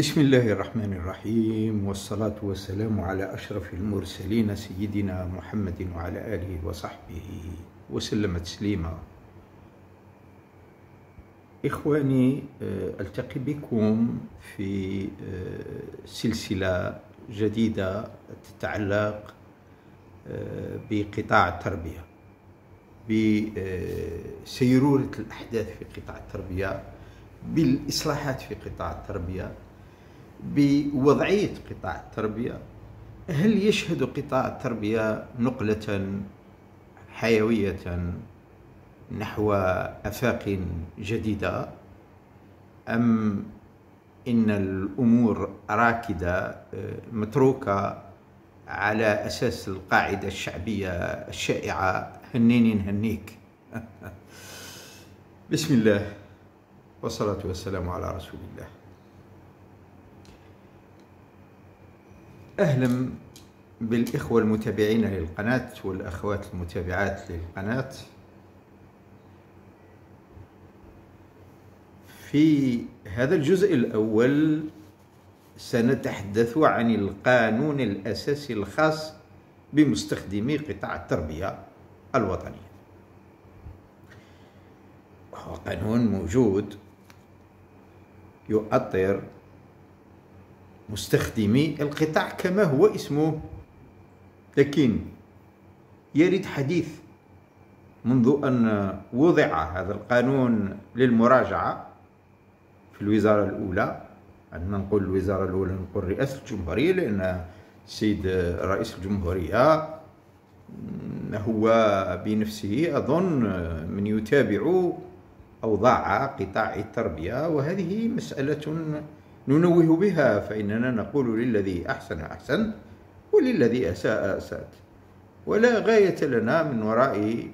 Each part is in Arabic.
بسم الله الرحمن الرحيم، والصلاة والسلام على أشرف المرسلين سيدنا محمد وعلى آله وصحبه وسلم تسليما. إخواني، ألتقي بكم في سلسلة جديدة تتعلق بقطاع التربية، بسيرورة الأحداث في قطاع التربية، بالإصلاحات في قطاع التربية، بوضعية قطاع التربية. هل يشهد قطاع التربية نقلة حيوية نحو آفاق جديدة، أم إن الأمور راكدة متروكة على أساس القاعدة الشعبية الشائعة هنيني نهنيك؟ بسم الله والصلاة والسلام على رسول الله. أهلا بالإخوة المتابعين للقناة والأخوات المتابعات للقناة. في هذا الجزء الأول سنتحدث عن القانون الأساسي الخاص بمستخدمي قطاع التربية الوطنية. وهو قانون موجود يؤطر مستخدمي القطاع كما هو اسمه، لكن يرد حديث منذ أن وضع هذا القانون للمراجعة في الوزارة الأولى. عندما نقول الوزارة الأولى نقول رئاسة الجمهورية، لأن السيد رئيس الجمهورية هو بنفسه أظن من يتابع أوضاع قطاع التربية، وهذه مسألة ننوه بها، فإننا نقول للذي أحسن أحسن وللذي أساء أساءت، ولا غاية لنا من وراء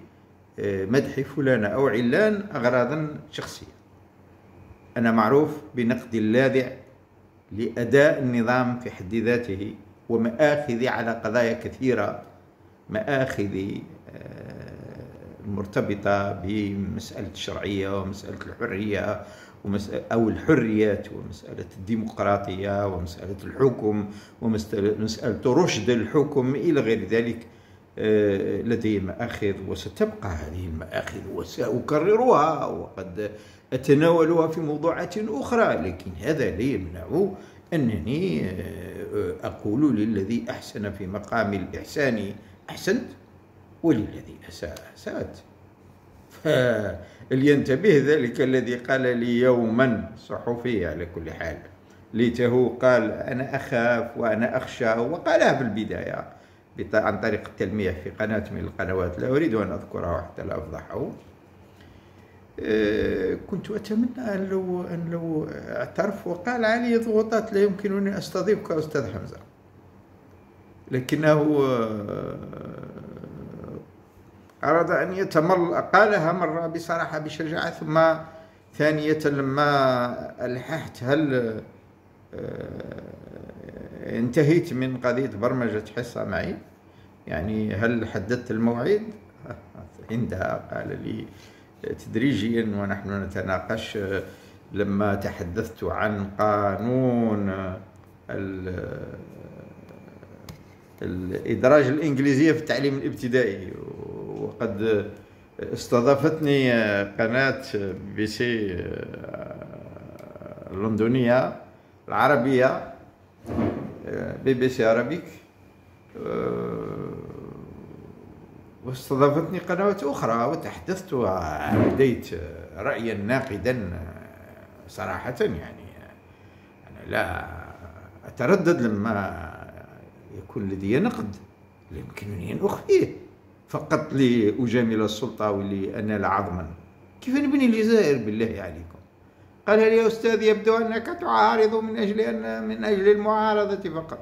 مدح فلان أو علان أغراضا شخصية. أنا معروف بنقد اللاذع لأداء النظام في حد ذاته ومآخذ على قضايا كثيرة، مآخذ مرتبطة بمسألة الشرعية ومسألة الحرية أو الحريات، ومسألة الديمقراطية، ومسألة الحكم، ومسألة رشد الحكم إلى غير ذلك. لدي مآخذ وستبقى هذه المآخذ وسأكررها، وقد أتناولها في موضوعات أخرى، لكن هذا لا يمنع أنني أقول للذي أحسن في مقام الإحسان أحسنت، وللذي أساء أسأت. فلينتبه ذلك الذي قال لي يوما صحفي، على كل حال ليته قال أنا أخاف وأنا أخشى، وقالها في البداية عن طريق التلميح في قناة من القنوات لا أريد أن أذكرها حتى لا أفضحه. كنت أتمنى أن لو اعترف وقال علي ضغوطات لا يمكنني أستضيفك أستاذ حمزة، لكنه أراد أن يتمل. قالها مرة بصراحة بشجاعة، ثم ثانية لما ألححت هل انتهيت من قضية برمجة حصة معي، يعني هل حددت الموعد؟ عندها قال لي تدريجيا ونحن نتناقش، لما تحدثت عن قانون الإدراج الإنجليزية في التعليم الابتدائي، وقد استضافتني قناة بي سي اللندنية العربية، بي بي سي عربيك، واستضافتني قنوات أخرى، وتحدثت وأبديت رأيا ناقدا صراحة. يعني أنا لا أتردد لما يكون لدي نقد، لا يمكنني أن أخفيه فقط لأجامل السلطة ولأنال عظما. كيف نبني الجزائر بالله عليكم؟ قال لي يا أستاذ يبدو أنك تعارض من أجل المعارضة فقط.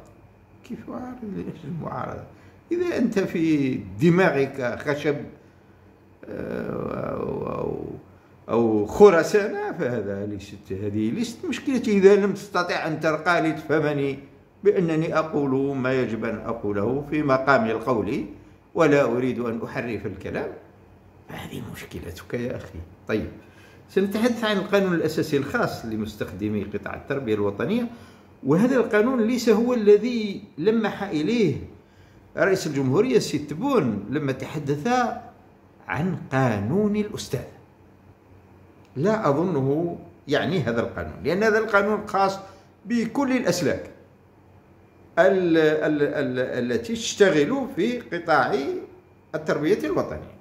كيف أعارض من أجل المعارضة؟ إذا أنت في دماغك خشب أو خرسانة فهذا هذه ليست مشكلتي. إذا لم تستطع أن ترقى لتفهمني بأنني أقول ما يجب أن أقوله في مقام القول ولا أريد أن أحرف الكلام، هذه مشكلتك يا أخي. طيب، سنتحدث عن القانون الأساسي الخاص لمستخدمي قطاع التربية الوطنية، وهذا القانون ليس هو الذي لمح إليه رئيس الجمهورية السي تبون لما تحدث عن قانون الأستاذ. لا أظنه يعني هذا القانون، لأن هذا القانون خاص بكل الأسلاك التي تشتغل في قطاع التربية الوطنية.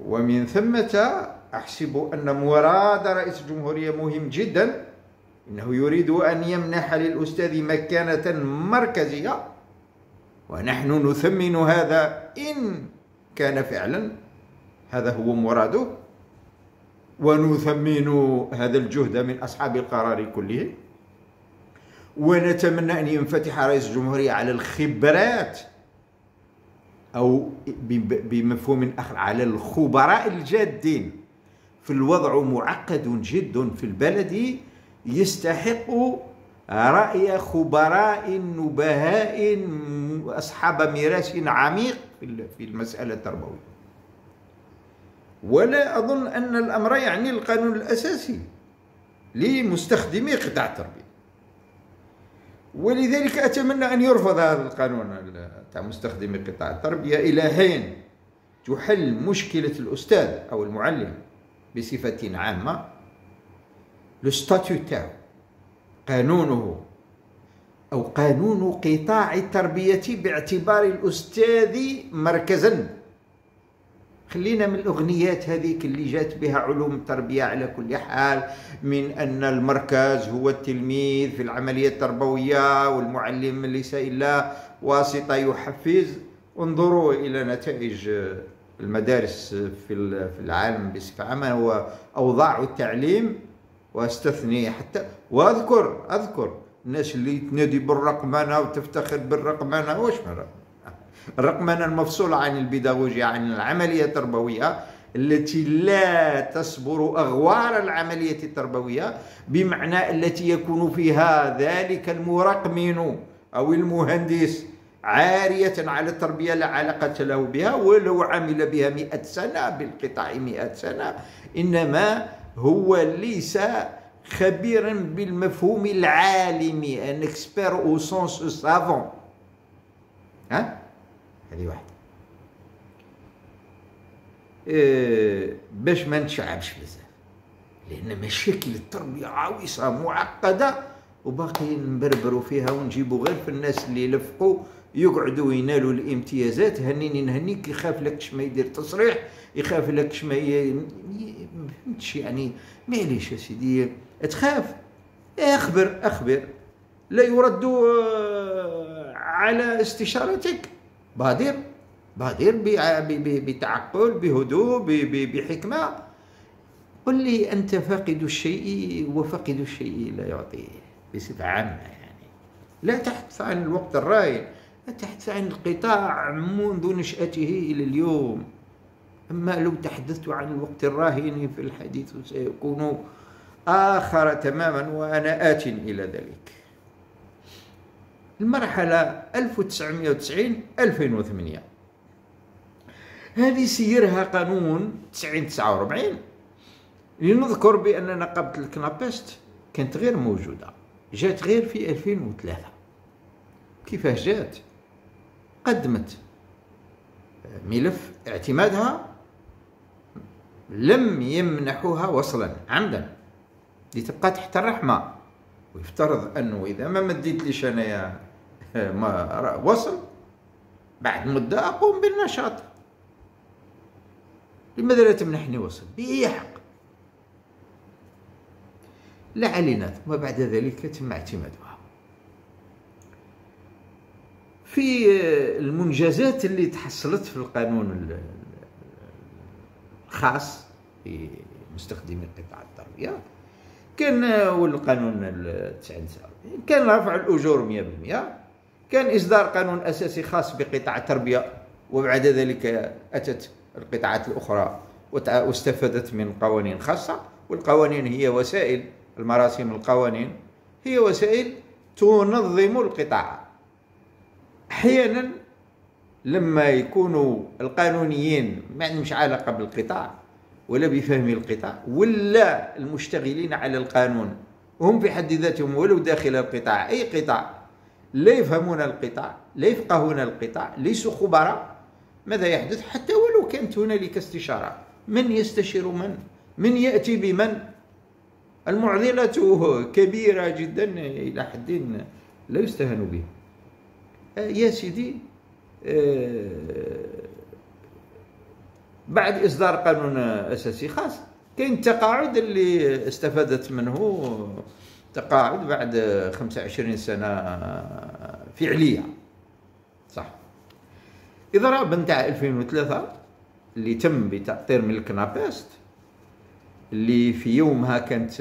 ومن ثمة أحسب أن مراد رئيس الجمهورية مهم جدا، إنه يريد أن يمنح للأستاذ مكانة مركزية، ونحن نثمن هذا إن كان فعلا هذا هو مراده، ونثمن هذا الجهد من أصحاب القرار كلهم، ونتمنى أن ينفتح رئيس الجمهورية على الخبرات أو بمفهوم آخر على الخبراء الجادين في الوضع معقد جد في البلد، يستحق رأي خبراء نبهاء أصحاب ميراث عميق في المسألة التربوية. ولا أظن أن الأمر يعني القانون الأساسي لمستخدمي قطاع التربية، ولذلك أتمنى أن يرفض هذا القانون تاع مستخدمي قطاع التربية إلى حين تحل مشكلة الأستاذ أو المعلم بصفة عامة. الستاتيو تاعو، قانونه أو قانون قطاع التربية باعتبار الأستاذ مركزا. خلينا من الأغنيات هذيك اللي جات بها علوم التربية على كل حال، من أن المركز هو التلميذ في العملية التربوية والمعلم ليس إلا واسطة يحفز. انظروا إلى نتائج المدارس في العالم بصفة عامة وأوضاع التعليم، واستثني حتى وأذكر الناس اللي تنادي بالرقمنة وتفتخر بالرقمنة. واش من الرقمنة المفصولة عن البيداغوجيا، عن العملية التربوية التي لا تصبر أغوار العملية التربوية، بمعنى التي يكون فيها ذلك المرقمن أو المهندس عارية على التربية لا علاقة له بها، ولو عمل بها 100 سنة بالقطاع 100 سنة، إنما هو ليس خبيرا بالمفهوم العالمي، ان اكسبير او سونس سافون. هذه واحدة. باش ما نتشعبش بزاف، لأن مشاكل التربية عويصة معقدة وباقي نبربروا فيها ونجيبوا غير في الناس اللي لفقوا يقعدوا ينالوا الامتيازات. هنيني نهنيك، يخاف لك ما يدير تصريح، يخاف لك ما فهمتش يعني. معليش يا سيدي تخاف، أخبر لا يرد على استشارتك. بادر بتعقل، بهدوء، بحكمة. قل لي أنت فاقد الشيء، وفاقد الشيء لا يعطيه بصفة عامة. يعني لا تحدث عن الوقت الراهن، لا تحدث عن القطاع منذ نشأته إلى اليوم. أما لو تحدثت عن الوقت الراهن في الحديث سيكون آخر تماما، وأنا آت إلى ذلك. المرحلة 1990-2008 هذه سيرها قانون 90-49. لنذكر بأن نقابة الكنابست كانت غير موجودة، جات غير في 2003. كيفاش جات؟ قدمت ملف اعتمادها، لم يمنحوها وصلا عمدا لتبقى تحت الرحمة، ويفترض أنه إذا ما مديت ليش أنايا ما وصل بعد مدة أقوم بالنشاط. لماذا لا تمنحني وصل؟ بأي حق؟ لا علينا. ثم بعد ذلك تم اعتمادها. في المنجزات اللي تحصلت في القانون الخاص في مستخدمي قطاع التربية، كان والقانون 99 كان رفع الأجور 100%، كان إصدار قانون أساسي خاص بقطاع التربية، وبعد ذلك أتت القطاعات الأخرى واستفادت من قوانين خاصة. والقوانين هي وسائل، المراسيم القوانين هي وسائل تنظم القطاع. أحيانا لما يكونوا القانونيين ما عندهمش علاقة بالقطاع ولا بفهم القطاع، ولا المشتغلين على القانون هم في حد ذاتهم ولو داخل القطاع، أي قطاع، لا يفهمون القطاع، لا يفقهون القطاع، ليسوا خبراء. ماذا يحدث؟ حتى ولو كانت هنالك استشارة، من يستشير من؟ من يأتي بمن؟ المعضلة كبيرة جدا إلى حد لا يستهان به. يا سيدي، بعد إصدار قانون أساسي خاص كاين التقاعد اللي استفادت منه، تقاعد بعد 25 سنة فعلية، صح. إضراب نتاع 2003 اللي تم بتأطير ملك نابست، اللي في يومها كانت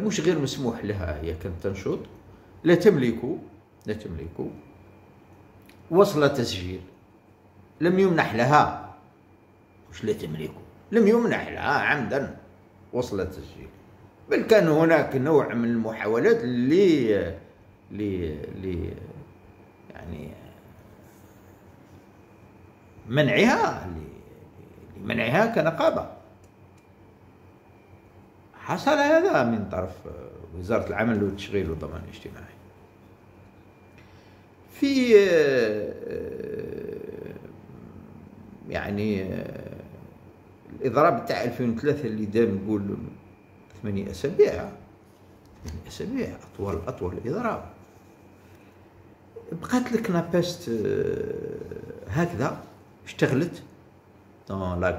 مش غير مسموح لها، هي كانت تنشط، لا تملك وصل تسجيل، لم يمنح لها، مش لا تملك، لم يمنح لها عمدا وصل تسجيل، بل كان هناك نوع من المحاولات اللي يعني منعها كنقابة. حصل هذا من طرف وزارة العمل والتشغيل والضمان الاجتماعي. في يعني الإضراب تاع 2003 اللي دام نقول 8 أسابيع، أطول إضراب. بقات لك نابست هكذا اشتغلت dans la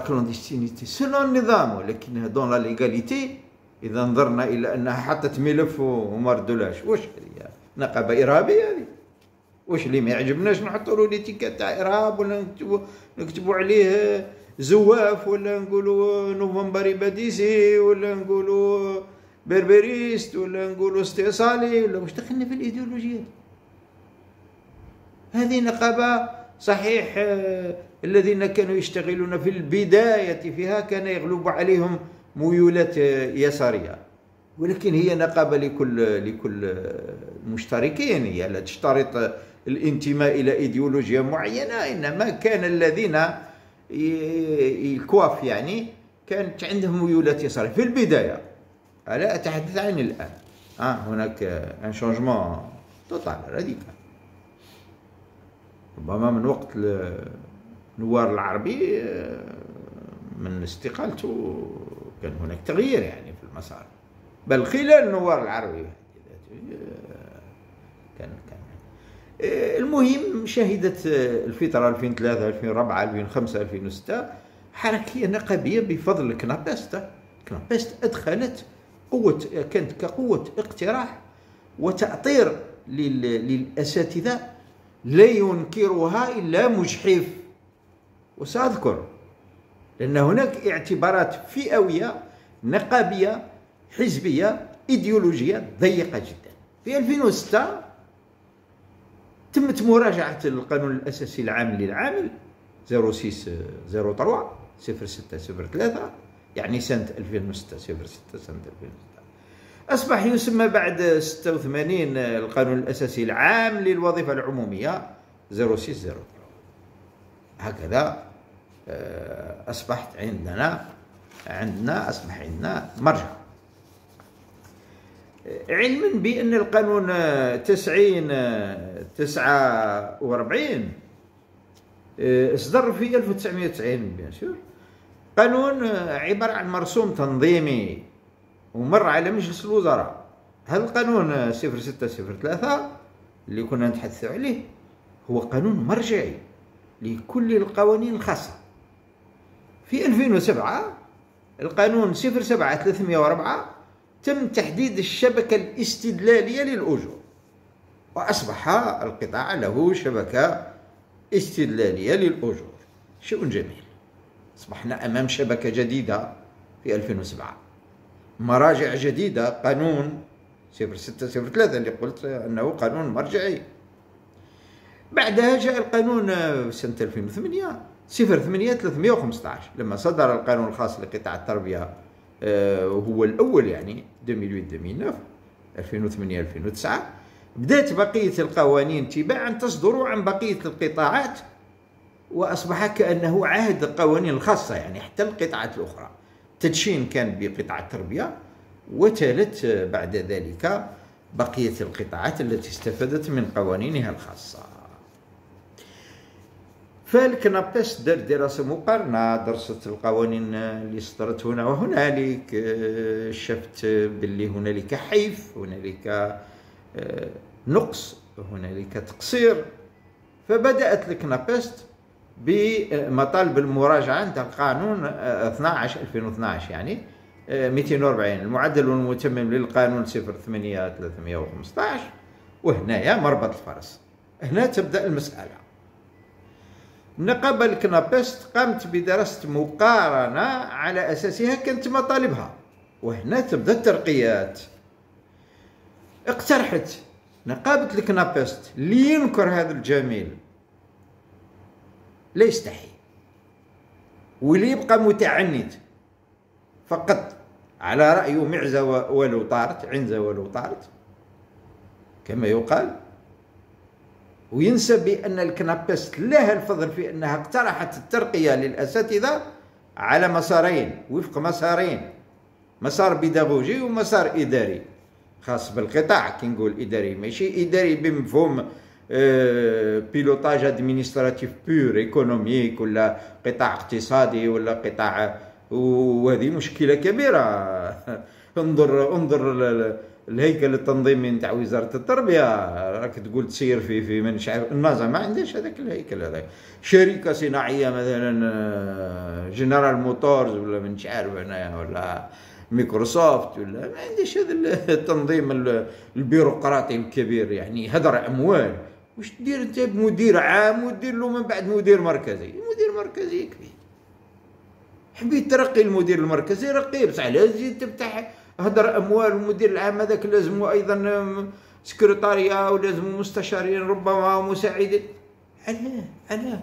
clandestinité selon النظام، ولكنها dans la légalité. إذا نظرنا إلى أنها حطت ملف وما ردولهاش، واش هي نقابة إرهابية هذه؟ واش اللي ما يعجبناش نحطوا له ليتيكات تاع إرهاب، ولا نكتبوا عليه زواف، ولا نقولوا نوفمبر باديسي، ولا نقولوا بربريست، ولا نقولوا استئصالي، ولا واش دخلنا في الإيديولوجيا؟ هذه نقابة صحيح. الذين كانوا يشتغلون في البداية فيها كان يغلب عليهم ميولات يسارية، ولكن هي نقابة لكل المشتركين، هي لا تشترط الانتماء إلى إيديولوجيا معينة، إنما كان الذين الكواف يعني كانت عندهم ميولات يسارية في البداية. لا أتحدث عن الآن. هناك ان شونجمون توتال راديكال، ربما من وقت نوار العربي من استقالته كان هناك تغيير يعني في المسار، بل خلال نوار العربي كان المهم شهدت الفترة 2003 2004 2005 2006 حركية نقابية بفضل كنابست أدخلت قوة، كانت كقوة اقتراح وتأطير للأساتذة لا ينكرها إلا مجحف. وسأذكر لأن هناك اعتبارات فئوية نقابية حزبية إيديولوجية ضيقة جدا. في 2006 تمت مراجعة القانون الأساسي العام للعامل 0603 يعني سنة 2006 سنة 2006 أصبح يسمى بعد 86 القانون الأساسي العام للوظيفة العمومية 0603. هكذا أصبح عندنا مرجع، علما بأن القانون 49 اصدر في 1990 بيان سور، قانون عبارة عن مرسوم تنظيمي ومر على مجلس الوزراء. هذا القانون 0603 اللي كنا نتحدث عليه هو قانون مرجعي لكل القوانين الخاصة. في 2007 القانون 07304 تم تحديد الشبكة الاستدلالية للأجور، وأصبح القطاع له شبكة استدلالية للأجور. شيء جميل، أصبحنا أمام شبكة جديدة في 2007، مراجع جديدة، قانون 0603 اللي قلت أنه قانون مرجعي. بعدها جاء القانون سنة 2008 08315 لما صدر القانون الخاص لقطاع التربية، وهو الأول يعني 2008 2009. بدأت بقية القوانين تباعا تصدر عن بقية القطاعات وأصبح كأنه عهد القوانين الخاصة، يعني حتى القطاعات الأخرى. تدشين كان بقطاع التربية، وتالت بعد ذلك بقية القطاعات التي استفادت من قوانينها الخاصة. فالكنابس دار دراسة مقارنة، درست القوانين اللي صدرت هنا وهنالك، شفت باللي هنالك حيف، هنالك نقص، هنالك تقصير. فبدأت الكنابست بمطالب المراجعة نتاع القانون 12/2012، يعني 240 المعدل المتمم للقانون 08/315. وهنايا مربط الفرس، هنا تبدأ المسألة. النقابة الكنابست قامت بدراسة مقارنة على أساسها كانت مطالبها، وهنا تبدأ الترقيات. اقترحت نقابة الكنابست اللي ينكر هذا الجميل لا يستحي، واللي يبقى متعنت فقط على رأيه معزة ولو طارت، عنزة ولو طارت كما يقال، وينسى بأن الكنابست لها الفضل في أنها اقترحت الترقية للأساتذة على مسارين، وفق مسارين، مسار بيداغوجي ومسار إداري خاص بالقطاع. كي نقول إداري ماشي إداري بمفهوم بيلوتاج ادمينستراتيف بور ايكونوميك، ولا قطاع اقتصادي، ولا قطاع، وهذه مشكلة كبيرة. انظر الهيكل التنظيمي نتاع وزارة التربية، راك تقول تسير في من عارف النظام ما عندهاش هذاك الهيكل هذاك. شركة صناعية مثلا جنرال موتورز ولا من عارف هنايا، ولا مايكروسوفت، ولا ما عندهاش هذا التنظيم البيروقراطي الكبير، يعني هدر أموال. واش تدير انت بمدير عام ودير له من بعد مدير مركزي؟ المدير المركزي يكفي. حبيت ترقي المدير المركزي رقيه، بصح لا تزيد تفتح هدر اموال. المدير العام هذاك لازم ايضا سكرتاريا، ولازم مستشارين ربما ومساعدين. علاه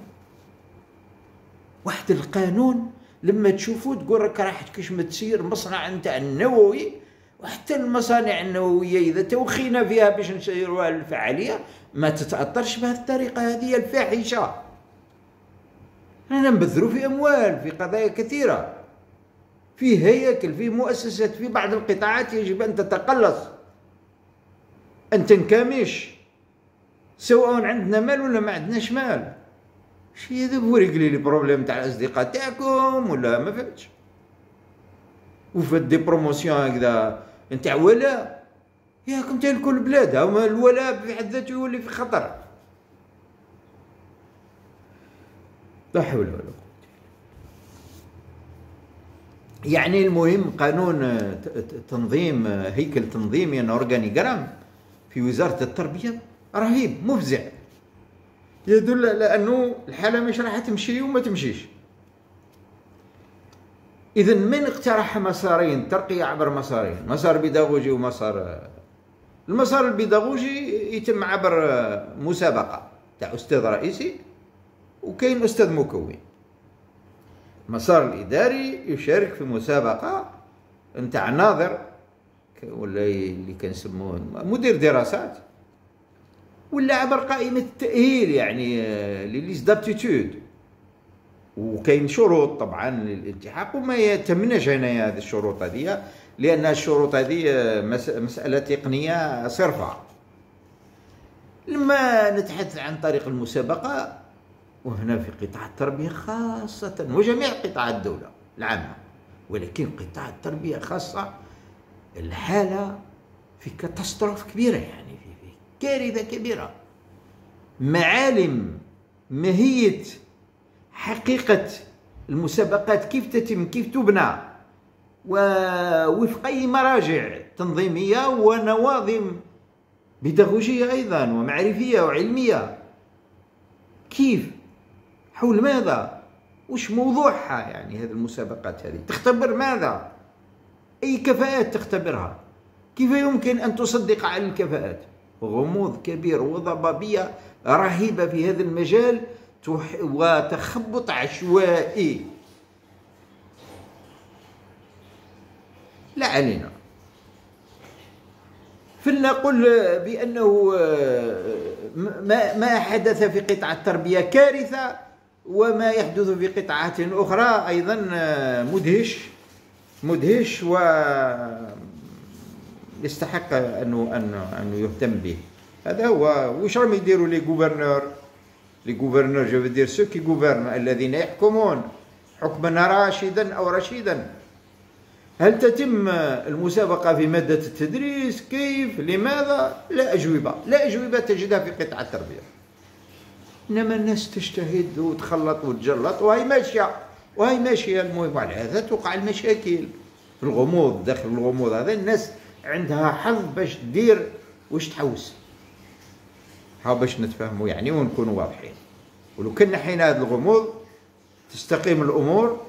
واحد القانون لما تشوفوه تقول راك راح كيش ما تسير مصنع نتاع النووي، وحتى المصانع النوويه اذا توخينا فيها باش نسيروها للفعاليه ما تتاثرش بهذه الطريقه هذه الفاحشه. احنا نبذروا في اموال في قضايا كثيره، في هياكل، في مؤسسات، في بعض القطاعات يجب ان تتقلص، ان تنكمش، سواء عندنا مال ولا ما عندناش مال. شي هذا هو يقلي لي بروبليم تاع الاصدقاء تاعكم ولا ما فهمتش. وفات دي بروموسيون هكذا نتاع ولاء، ياكم تاع كل بلاد، هما الولاء في حد ذاته يولي في خطر. لا حول ولا قوة. يعني المهم قانون تنظيم، هيكل تنظيمي، اورغانيغرام في وزارة التربية رهيب مفزع، يدل على انه الحالة مش راح تمشي وما تمشيش. اذا من اقترح مسارين ترقية عبر مسارين، مسار بيداغوجي ومسار، المسار البيداغوجي يتم عبر مسابقة تاع استاذ رئيسي وكاين استاذ مكون. المسار الاداري يشارك في مسابقة نتاع ناظر ولا اللي كنسموه مدير دراسات، ولا عبر قائمة التأهيل يعني ليست دابتيتود. وكاين شروط طبعا للالتحاق وما يتمناش هنايا هذه الشروط هذه، لأن الشروط هذه مسألة تقنية صرفة. لما نتحدث عن طريق المسابقة، وهنا في قطاع التربية خاصة وجميع قطاع الدولة العامة، ولكن قطاع التربية خاصة، الحالة في كاتاستروف كبيرة، يعني في كارثة كبيرة. معالم ماهية حقيقة المسابقات كيف تتم، كيف تبنى، ووفق أي مراجع تنظيمية ونواظم بيداغوجية أيضا ومعرفية وعلمية، كيف، حول ماذا، وش موضوعها، يعني هذه المسابقات هذه تختبر ماذا، أي كفاءات تختبرها، كيف يمكن أن تصدق على الكفاءات. غموض كبير وضبابية رهيبة في هذا المجال وتخبط عشوائي. لا علينا. فلنقل بأنه ما حدث في قطاع التربية كارثة، وما يحدث في قطاعات أخرى أيضا مدهش ويستحق أنه يهتم به. هذا هو. واش راهم يديروا لي غوفرنور جو دير سو كي غوفرن، الذين يحكمون حكما راشدا أو رشيدا. هل تتم المسابقة في مادة التدريس؟ كيف؟ لماذا؟ لا أجوبة تجدها في قطاع التربية. إنما الناس تجتهد وتخلط وتجلط وهي ماشية. المهم على هذا توقع المشاكل في الغموض. داخل الغموض هذا الناس عندها حظ باش تدير واش تحوس. ها باش نتفاهموا يعني ونكونوا واضحين. ولو كان نحينا هذا الغموض تستقيم الأمور،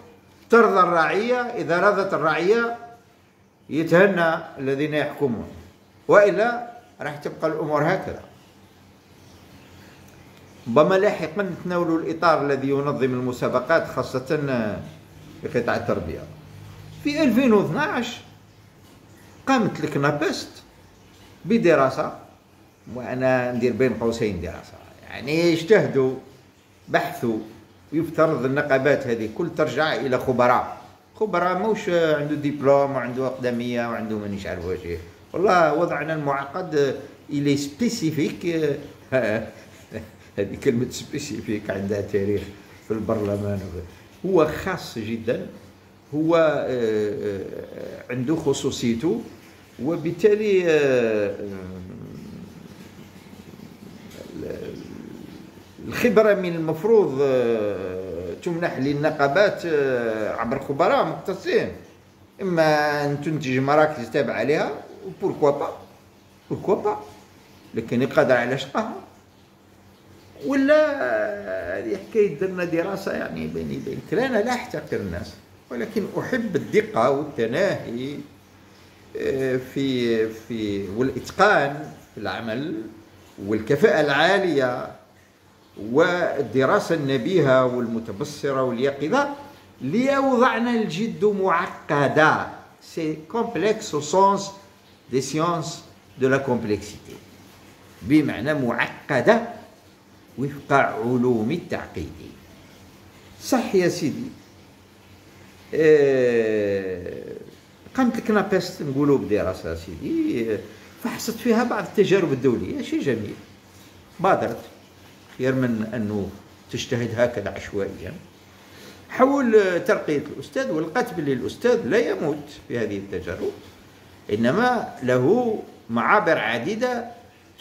ترضى الرعية. إذا رضت الرعية يتهنى الذين يحكمون، وإلا راح تبقى الأمور هكذا. ربما لاحقا نتناولوا الإطار الذي ينظم المسابقات خاصة في قطاع التربية. في 2012 قامت الكنابست بدراسة، وأنا ندير بين قوسين دراسة، يعني اجتهدوا بحثوا. يفترض النقابات هذه كل ترجع إلى خبراء موش عنده دبلوم وعنده أقدمية وعنده مانيش عارف واش. والله وضعنا المعقد إلي سبيسيفيك. هذه كلمة سبيسيفيك عندها تاريخ في البرلمان. هو خاص جدا، هو عنده خصوصيته، وبالتالي الخبرة من المفروض تمنح للنقابات عبر خبراء مختصين، إما أن تنتج مراكز تابعة لها بوركوا با، لكن يقدر على شقها. ولا هذه حكاية درنا دراسة يعني بيني وبينك. أنا لا أحتقر الناس، ولكن أحب الدقة والتناهي في والإتقان في العمل والكفاءة العالية والدراسة النبيهة والمتبصرة واليقظة. ليوضعنا الجد معقدة. سي كومبلكس au sens des sciences de la complexité، بمعنى معقدة وفق علوم التعقيد. صح يا سيدي. قامت الكنابست نقولوا بدراسة سيدي، فحصت فيها بعض التجارب الدولية. شيء جميل، بادرت خير من أنه تجتهد هكذا عشوائيا حول ترقية الأستاذ. ولقت باللي الأستاذ لا يموت في هذه التجارب، إنما له معابر عديدة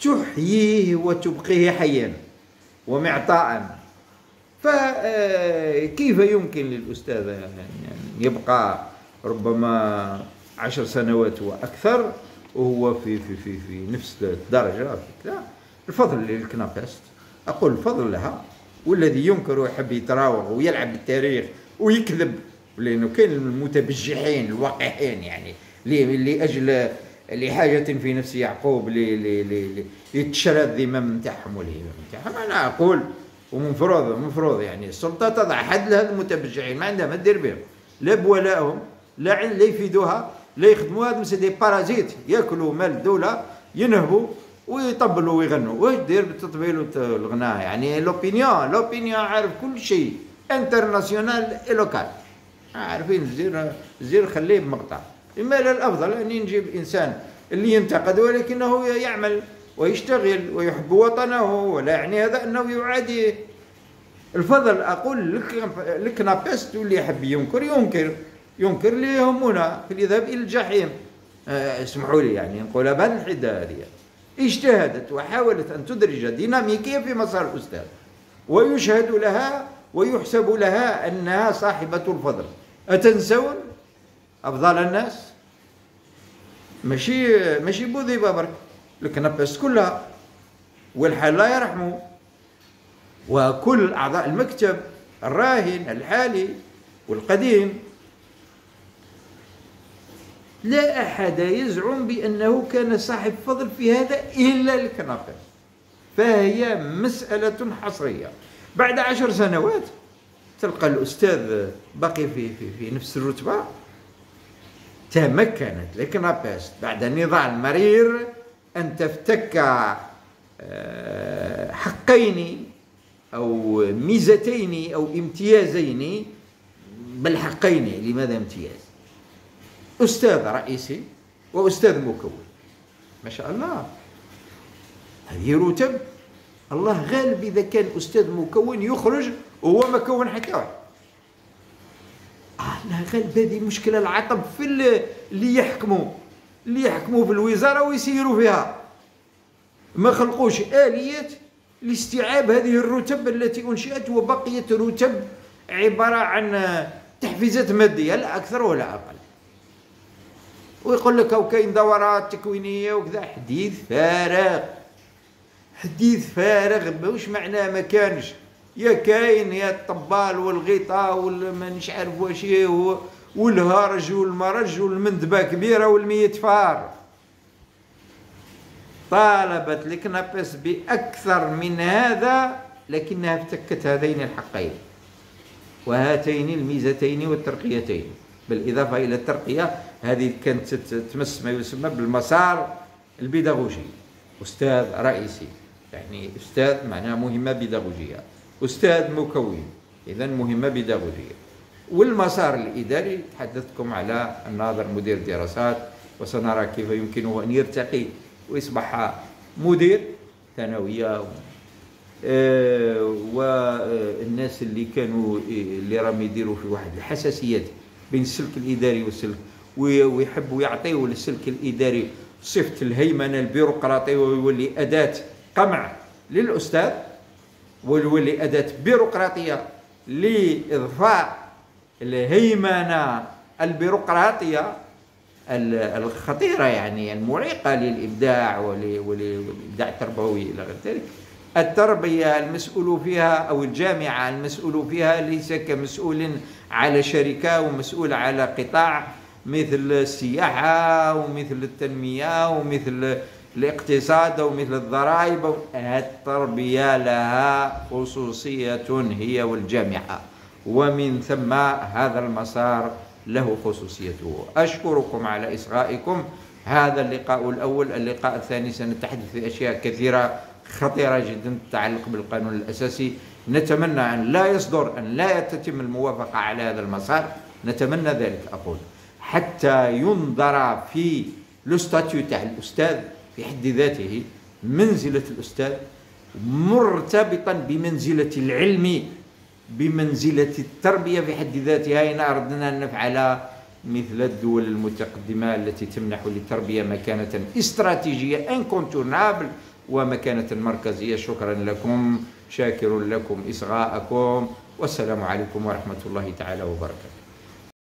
تحييه وتبقيه حيا ومعطاء. فكيف يمكن للأستاذ أن يبقى ربما 10 سنوات وأكثر وهو في نفس الدرجة؟ الفضل للكنابست، أقول الفضل لها. والذي ينكر ويحب يتراوغ ويلعب بالتاريخ ويكذب، لأنه كاين المتبجحين الوقحين يعني لأجل لحاجة في نفس يعقوب لتشرى الذمم نتاعهم والهمم نتاعهم. أنا أقول ومفروض يعني السلطة تضع حد لهذ المتبجحين، ما عندها ما دير بهم، لا بولائهم لا يفيدوها لا يخدموها. هذو دي بارازيت ياكلوا مال الدولة، ينهبوا ويطبلوا ويغنوا. واش دير بالتطبيل والغناء؟ يعني لوبينيون عارف كل شيء انترناسيونال اي لوكال، عارفين الزير خليه بمقطع. إما لا الأفضل أن نجيب إنسان اللي ينتقد ولكنه يعمل ويشتغل ويحب وطنه، ولا يعني هذا أنه يعادي. الفضل أقول لك نابست، واللي يحب ينكر اللي يهمنا في الذهاب إلى الجحيم. اسمحوا لي يعني نقولها بهذه الحدة هذه. اجتهدت وحاولت أن تدرج ديناميكية في مسار الأستاذ، ويشهد لها ويحسب لها أنها صاحبة الفضل. أتنسون أفضل الناس؟ ماشي بوذيبة برك، الكنابست كلها والحال لا يرحمه، وكل أعضاء المكتب الراهن الحالي والقديم. لا أحد يزعم بأنه كان صاحب فضل في هذا إلا الكنابست. فهي مسألة حصرية. بعد 10 سنوات تلقى الأستاذ باقي في نفس الرتبة. تمكنت الكنابست بعد نضال مرير أن تفتك حقين أو ميزتين أو امتيازين، بل حقين. لماذا امتياز؟ أستاذ رئيسي وأستاذ مكون، ما شاء الله، هذه رتب. الله غالب إذا كان أستاذ مكون يخرج وهو ما كون حتى واحد. الله غالب هذه مشكلة العطب في اللي يحكموا في الوزارة ويسيروا فيها، ما خلقوش آليات لاستيعاب هذه الرتب التي أنشئت، وبقيت رتب عبارة عن تحفيزات مادية لا أكثر ولا أقل. ويقول لك أو كاين دورات تكوينية وكذا، حديث فارغ. واش معناه ما كانش؟ يا كاين يا الطبال والغيطاء والمانيش عارف واش والهرج والمرج والمندبة كبيرة والميت فار. طالبت الكنابس بأكثر من هذا، لكنها افتكت هذين الحقين وهاتين الميزتين والترقيتين، بالإضافة إلى الترقية هذه كانت تمس ما يسمى بالمسار البيداغوجي. أستاذ رئيسي يعني أستاذ معناها مهمة بيداغوجية، أستاذ مكون إذا مهمة بيداغوجية. والمسار الإداري تحدثتكم على الناظر مدير دراسات، وسنرى كيف يمكنه أن يرتقي ويصبح مدير ثانوية. والناس اللي راهم يديروا في واحد الحساسيات بين السلك الإداري والسلك، ويحبوا يعطيوا للسلك الإداري صفة الهيمنة البيروقراطية، ويولي أداة قمع للأستاذ، ويولي أداة بيروقراطية لإضفاء الهيمنة البيروقراطية الخطيرة، يعني المعيقة للإبداع والإبداع التربوي إلى غير ذلك. التربية المسؤول فيها أو الجامعة المسؤول فيها ليس كمسؤول على شركة ومسؤول على قطاع مثل السياحة ومثل التنمية ومثل الاقتصاد ومثل الضرائب. التربية لها خصوصية هي والجامعة، ومن ثم هذا المسار له خصوصيته. أشكركم على إصغائكم. هذا اللقاء الأول. اللقاء الثاني سنتحدث في أشياء كثيرة خطيرة جدا تتعلق بالقانون الأساسي. نتمنى أن لا تتم الموافقة على هذا المسار، نتمنى ذلك أقول، حتى ينظر في الستاتيو تاع الأستاذ في حد ذاته، منزلة الأستاذ مرتبطا بمنزلة العلم، بمنزلة التربية في حد ذاتها. إن أردنا أن نفعل مثل الدول المتقدمة التي تمنح للتربية مكانة استراتيجية انكونتورنابل ومكانة مركزية. شكرا لكم، شاكر لكم إصغاءكم، والسلام عليكم ورحمة الله تعالى وبركاته.